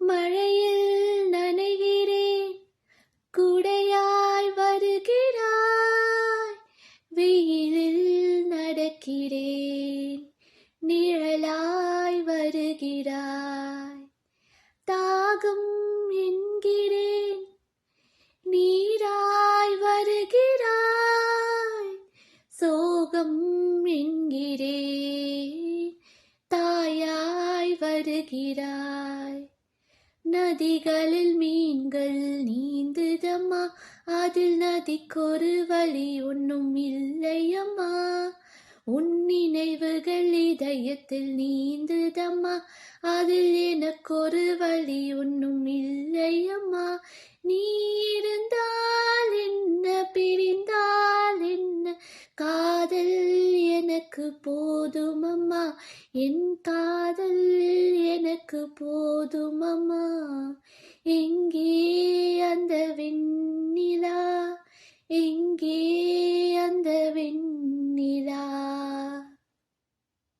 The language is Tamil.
மழையில் நனைகிறேன், குடையாய் வருகிறாய். வெயிலில் நடக்கிறேன், நிழலாய் வருகிறாய். தாகம் என்கிறேன், நீராய் வருகிறாய். சோகம் என்கிறேன், தாயாய் வருகிறாய். நதிகளில் மீன்கள் நீந்துதம்மா, அதில் நதிக்கொரு வழி ஒன்றும் இல்லையம்மா. உன் நினைவுகள் இதயத்தில் நீந்துதம்மா, அதில் எனக்கொரு வழி ஒன்றும் இல்லையம்மா. நீ இருந்தால் என்ன, பிரிந்தால் என்ன, காதல் எனக்கு போதுமம்மா. என் காதல் எனக்கு போதுமம்மா.